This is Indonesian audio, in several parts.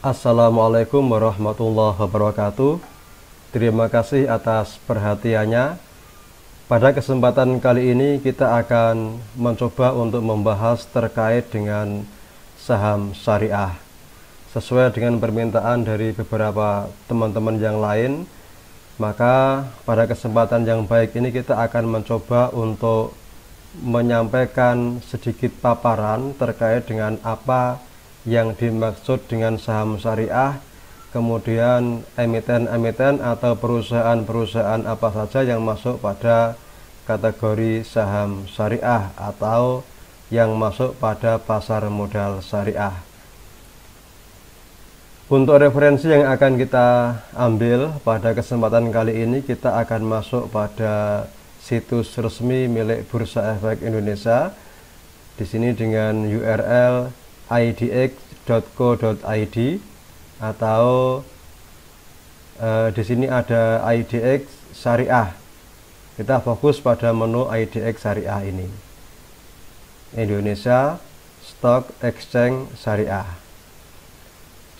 Assalamualaikum warahmatullahi wabarakatuh. Terima kasih atas perhatiannya. Pada kesempatan kali ini kita akan mencoba untuk membahas terkait dengan saham syariah. Sesuai dengan permintaan dari beberapa teman-teman yang lain, maka pada kesempatan yang baik ini kita akan mencoba untuk menyampaikan sedikit paparan terkait dengan apa yang dimaksud dengan saham syariah, kemudian emiten-emiten atau perusahaan-perusahaan apa saja yang masuk pada kategori saham syariah atau yang masuk pada pasar modal syariah. Untuk referensi yang akan kita ambil pada kesempatan kali ini, kita akan masuk pada situs resmi milik Bursa Efek Indonesia. Di sini dengan URL idx.co.id atau di sini ada IDX Syariah. Kita fokus pada menu IDX Syariah ini. Indonesia Stock Exchange Syariah.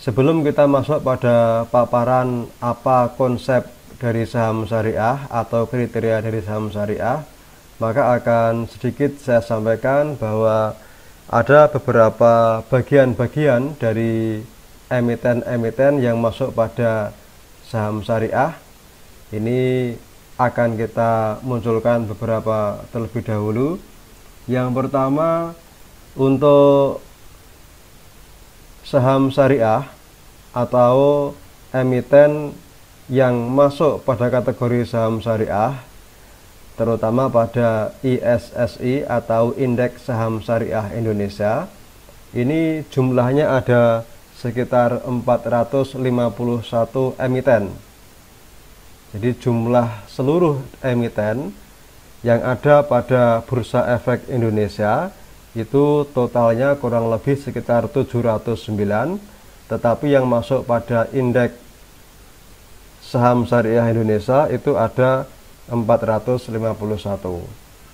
Sebelum kita masuk pada paparan apa konsep dari saham syariah atau kriteria dari saham syariah, maka akan sedikit saya sampaikan bahwa ada beberapa bagian-bagian dari emiten-emiten yang masuk pada saham syariah. Ini akan kita munculkan beberapa terlebih dahulu. Yang pertama, untuk saham syariah atau emiten yang masuk pada kategori saham syariah, terutama pada ISSI atau Indeks Saham Syariah Indonesia, ini jumlahnya ada sekitar 451 emiten. Jadi jumlah seluruh emiten yang ada pada Bursa Efek Indonesia itu totalnya kurang lebih sekitar 709, tetapi yang masuk pada Indeks Saham Syariah Indonesia itu ada 451.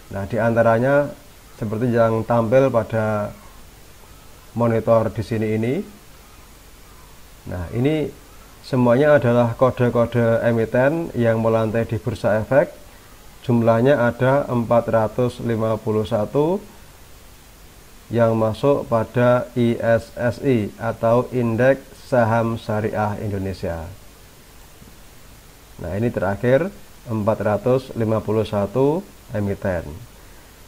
Nah, diantaranya seperti yang tampil pada monitor di sini ini. Nah, ini semuanya adalah kode-kode emiten yang melantai di Bursa Efek. Jumlahnya ada 451 yang masuk pada ISSI atau Indeks Saham Syariah Indonesia. Nah, ini terakhir 451 emiten.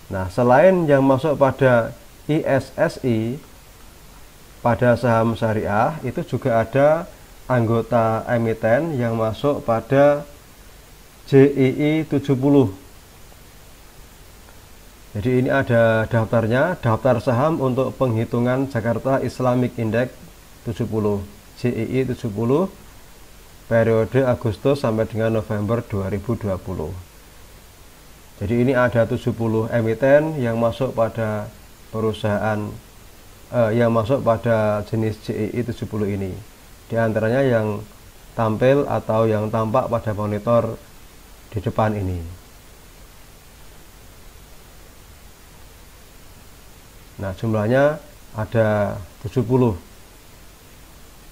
Nah, selain yang masuk pada ISSI pada saham syariah, itu juga ada anggota emiten yang masuk pada JII 70. Jadi ini ada daftarnya, daftar saham untuk penghitungan Jakarta Islamic Index 70, JII 70, periode Agustus sampai dengan November 2020. Jadi ini ada 70 emiten yang masuk pada perusahaan yang masuk pada jenis JII 70 ini. Di antaranya yang tampil atau yang tampak pada monitor di depan ini. Nah, jumlahnya ada 70.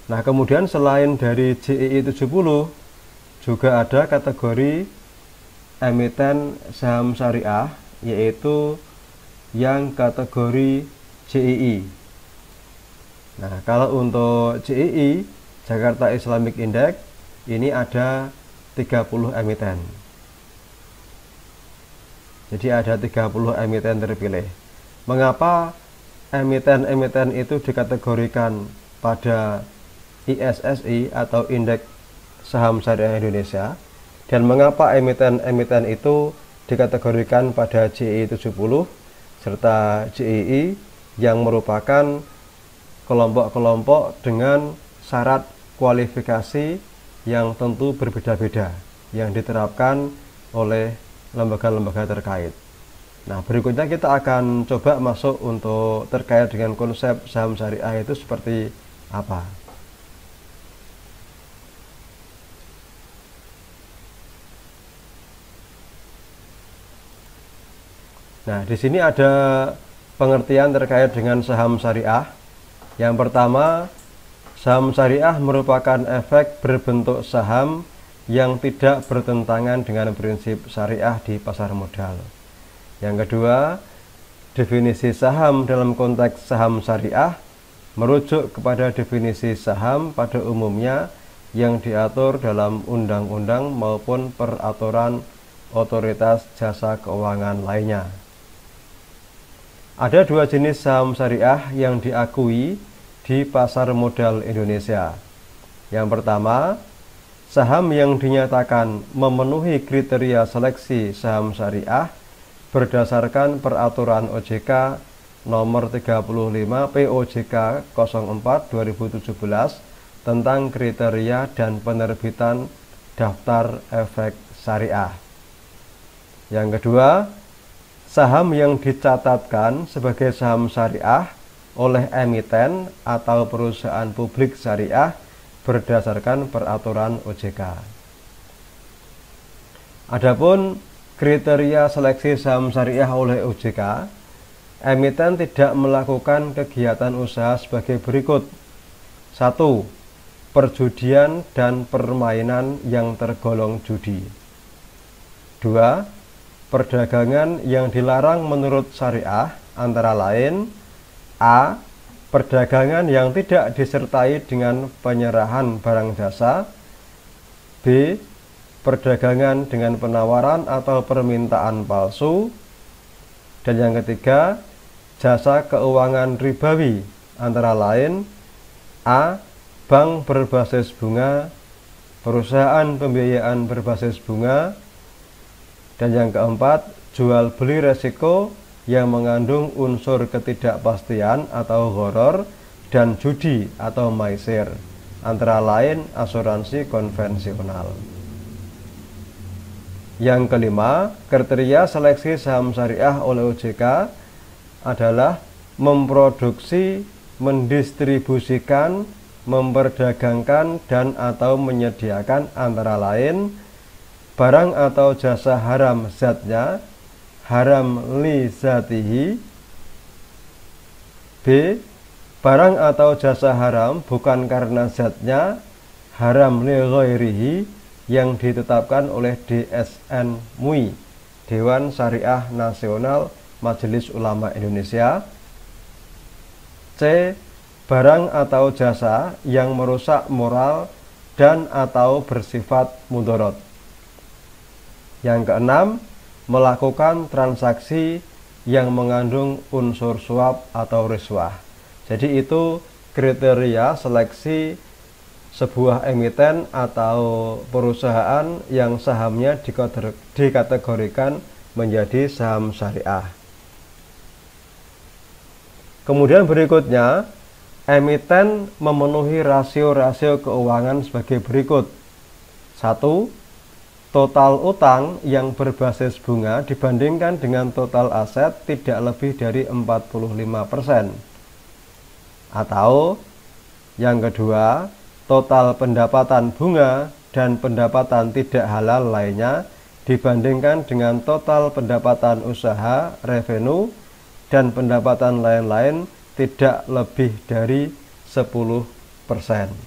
Nah, kemudian selain dari JII 70 juga ada kategori emiten saham syariah, yaitu yang kategori JII. Nah, kalau untuk JII Jakarta Islamic Index ini ada 30 emiten. Jadi ada 30 emiten terpilih. Mengapa emiten-emiten itu dikategorikan pada ISSI atau Indeks Saham Syariah Indonesia, dan mengapa emiten-emiten itu dikategorikan pada JII 70 serta JII yang merupakan kelompok-kelompok dengan syarat kualifikasi yang tentu berbeda-beda yang diterapkan oleh lembaga-lembaga terkait. Nah, berikutnya kita akan coba masuk untuk terkait dengan konsep saham syariah itu seperti apa. Nah, di sini ada pengertian terkait dengan saham syariah. Yang pertama, Saham syariah merupakan efek berbentuk saham yang tidak bertentangan dengan prinsip syariah di pasar modal. Yang kedua, definisi saham dalam konteks saham syariah merujuk kepada definisi saham pada umumnya yang diatur dalam undang-undang maupun peraturan otoritas jasa keuangan lainnya. Ada dua jenis saham syariah yang diakui di pasar modal Indonesia. Yang pertama, saham yang dinyatakan memenuhi kriteria seleksi saham syariah berdasarkan peraturan OJK nomor 35 POJK 04/2017 tentang kriteria dan penerbitan daftar efek syariah. Yang kedua, saham yang dicatatkan sebagai saham syariah oleh emiten atau perusahaan publik syariah berdasarkan peraturan OJK. Adapun kriteria seleksi saham syariah oleh OJK, emiten tidak melakukan kegiatan usaha sebagai berikut. 1. Perjudian dan permainan yang tergolong judi. 2. Perdagangan yang dilarang menurut syariah antara lain: A. Perdagangan yang tidak disertai dengan penyerahan barang jasa. B. Perdagangan dengan penawaran atau permintaan palsu. Dan yang ketiga, jasa keuangan ribawi antara lain: A. Bank berbasis bunga, perusahaan pembiayaan berbasis bunga. Dan yang keempat, jual beli resiko yang mengandung unsur ketidakpastian atau gharar dan judi atau maisir, antara lain asuransi konvensional. Yang kelima, kriteria seleksi saham syariah oleh OJK adalah memproduksi, mendistribusikan, memperdagangkan, dan atau menyediakan antara lain barang atau jasa haram zatnya, haram li zatihi. B. Barang atau jasa haram bukan karena zatnya, haram li ghairihi, yang ditetapkan oleh DSN MUI, Dewan Syariah Nasional Majelis Ulama Indonesia. C. Barang atau jasa yang merusak moral dan atau bersifat mudorot. Yang keenam, melakukan transaksi yang mengandung unsur suap atau riswah. Jadi itu kriteria seleksi sebuah emiten atau perusahaan yang sahamnya dikategorikan menjadi saham syariah. Kemudian berikutnya, emiten memenuhi rasio-rasio keuangan sebagai berikut. 1. Total utang yang berbasis bunga dibandingkan dengan total aset tidak lebih dari 45%. Atau yang kedua, total pendapatan bunga dan pendapatan tidak halal lainnya dibandingkan dengan total pendapatan usaha, revenue, dan pendapatan lain-lain tidak lebih dari 10%.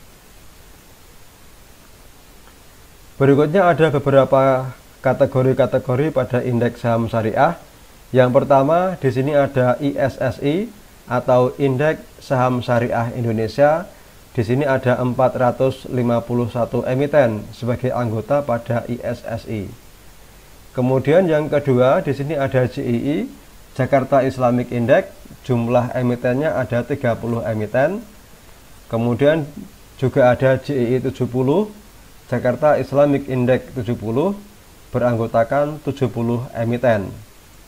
Berikutnya ada beberapa kategori-kategori pada indeks saham syariah. Yang pertama, di sini ada ISSI atau Indeks Saham Syariah Indonesia. Di sini ada 451 emiten sebagai anggota pada ISSI. Kemudian yang kedua, di sini ada JII, Jakarta Islamic Index. Jumlah emitennya ada 30 emiten. Kemudian juga ada JII 70, Jakarta Islamic Index 70, beranggotakan 70 emiten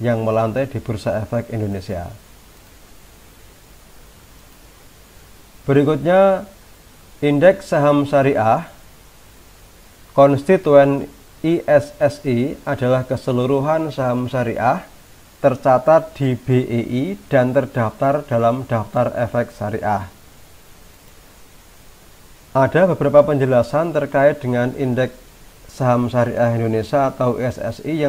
yang melantai di Bursa Efek Indonesia. Berikutnya, indeks saham syariah konstituen ISSI adalah keseluruhan saham syariah tercatat di BEI dan terdaftar dalam daftar efek syariah. Ada beberapa penjelasan terkait dengan indeks saham syariah Indonesia atau ISSI.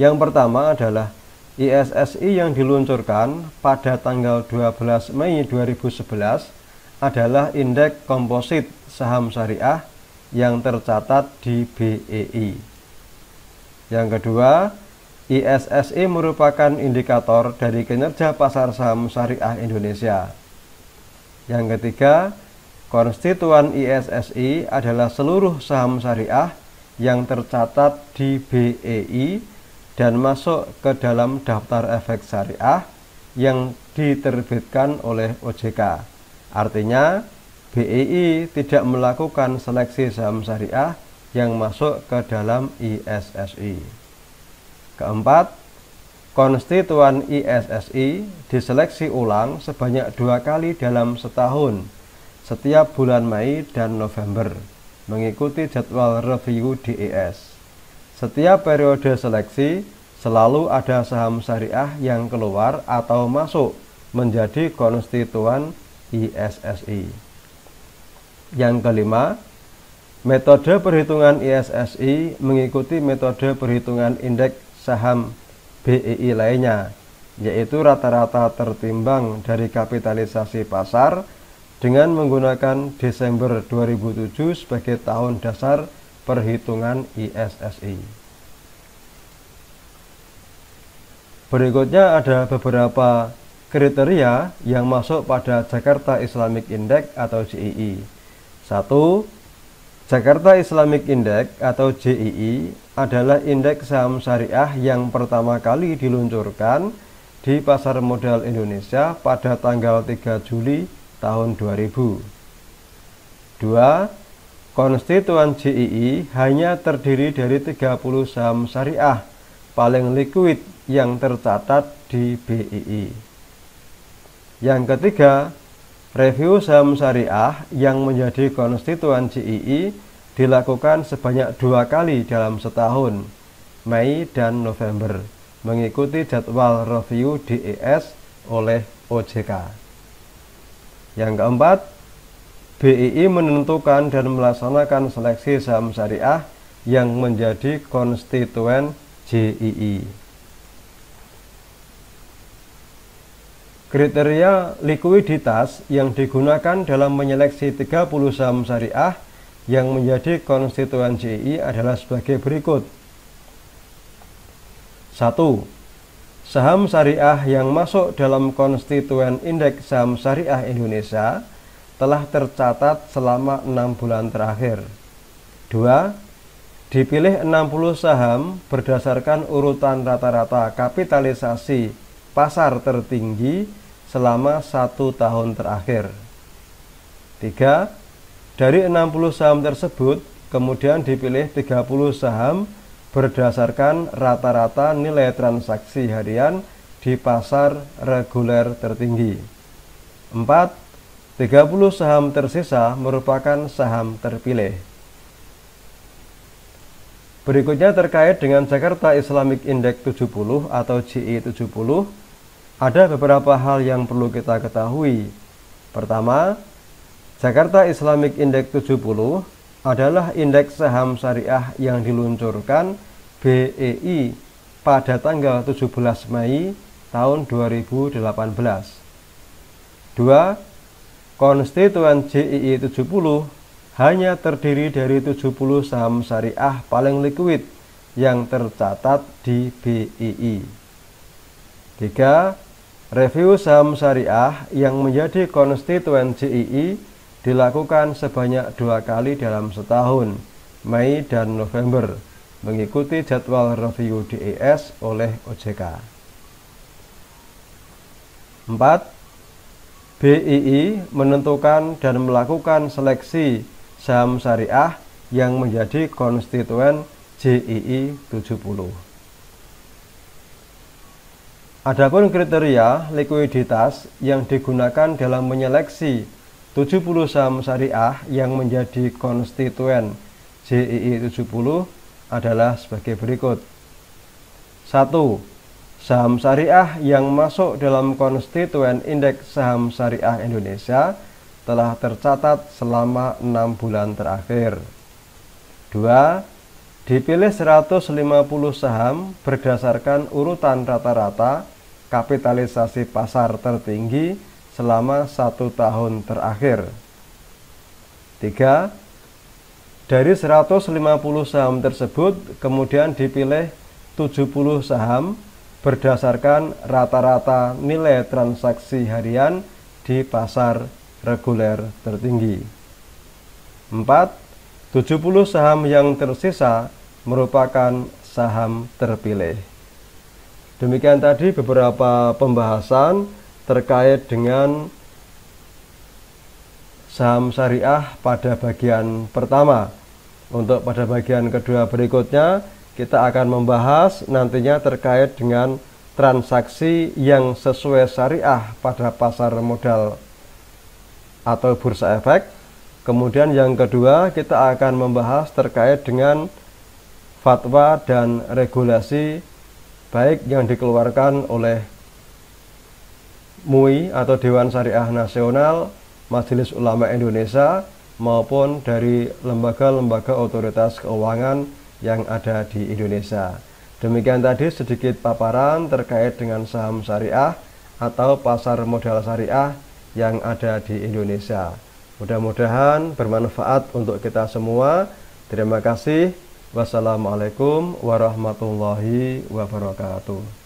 Yang pertama adalah ISSI yang diluncurkan pada tanggal 12 Mei 2011 adalah indeks komposit saham syariah yang tercatat di BEI. Yang kedua, ISSI merupakan indikator dari kinerja pasar saham syariah Indonesia. Yang ketiga, konstituen ISSI adalah seluruh saham syariah yang tercatat di BEI dan masuk ke dalam daftar efek syariah yang diterbitkan oleh OJK. Artinya, BEI tidak melakukan seleksi saham syariah yang masuk ke dalam ISSI. Keempat, konstituen ISSI diseleksi ulang sebanyak 2 kali dalam setahun, setiap bulan Mei dan November, mengikuti jadwal review DES. Setiap periode seleksi selalu ada saham syariah yang keluar atau masuk menjadi konstituen ISSI. Yang kelima, metode perhitungan ISSI mengikuti metode perhitungan indeks saham BEI lainnya, yaitu rata-rata tertimbang dari kapitalisasi pasar dengan menggunakan Desember 2007 sebagai tahun dasar perhitungan ISSI. Berikutnya ada beberapa kriteria yang masuk pada Jakarta Islamic Index atau JII. 1. Jakarta Islamic Index atau JII adalah indeks saham syariah yang pertama kali diluncurkan di pasar modal Indonesia pada tanggal 3 Juli tahun 2000. 2. Konstituen JII hanya terdiri dari 30 saham syariah paling liquid yang tercatat di BEI. Yang ketiga, review saham syariah yang menjadi konstituen JII dilakukan sebanyak 2 kali dalam setahun, Mei dan November, mengikuti jadwal review DES oleh OJK. Yang keempat, BEI menentukan dan melaksanakan seleksi saham syariah yang menjadi konstituen JII. Kriteria likuiditas yang digunakan dalam menyeleksi 30 saham syariah yang menjadi konstituen JII adalah sebagai berikut. 1. Saham syariah yang masuk dalam konstituen indeks saham syariah Indonesia telah tercatat selama 6 bulan terakhir. 2. Dipilih 60 saham berdasarkan urutan rata-rata kapitalisasi pasar tertinggi selama 1 tahun terakhir. 3. Dari 60 saham tersebut, kemudian dipilih 30 saham berdasarkan rata-rata nilai transaksi harian di pasar reguler tertinggi. 4. 30 saham tersisa merupakan saham terpilih. Berikutnya terkait dengan Jakarta Islamic Index 70 atau JI 70, ada beberapa hal yang perlu kita ketahui. Pertama, Jakarta Islamic Index 70 adalah indeks saham syariah yang diluncurkan BEI pada tanggal 17 Mei tahun 2018. 2. Konstituen JII 70 hanya terdiri dari 70 saham syariah paling liquid yang tercatat di BEI. 3. Review saham syariah yang menjadi konstituen JII dilakukan sebanyak 2 kali dalam setahun, Mei dan November, mengikuti jadwal review DES oleh OJK. 4. BEI menentukan dan melakukan seleksi saham syariah yang menjadi konstituen JII 70. Adapun kriteria likuiditas yang digunakan dalam menyeleksi 70 saham syariah yang menjadi konstituen JII 70 adalah sebagai berikut. 1. Saham syariah yang masuk dalam konstituen indeks saham syariah Indonesia telah tercatat selama 6 bulan terakhir. 2. Dipilih 150 saham berdasarkan urutan rata-rata kapitalisasi pasar tertinggi selama 1 tahun terakhir. 3. Dari 150 saham tersebut kemudian dipilih 70 saham berdasarkan rata-rata nilai transaksi harian di pasar reguler tertinggi. 4. 70 saham yang tersisa merupakan saham terpilih. Demikian tadi beberapa pembahasan terkait dengan saham syariah pada bagian pertama. Untuk pada bagian kedua berikutnya, kita akan membahas nantinya terkait dengan transaksi yang sesuai syariah pada pasar modal atau bursa efek. Kemudian yang kedua, kita akan membahas terkait dengan fatwa dan regulasi baik yang dikeluarkan oleh MUI atau Dewan Syariah Nasional, Majelis Ulama Indonesia, maupun dari lembaga-lembaga otoritas keuangan yang ada di Indonesia. Demikian tadi sedikit paparan terkait dengan saham syariah atau pasar modal syariah yang ada di Indonesia. Mudah-mudahan bermanfaat untuk kita semua. Terima kasih. Wassalamualaikum warahmatullahi wabarakatuh.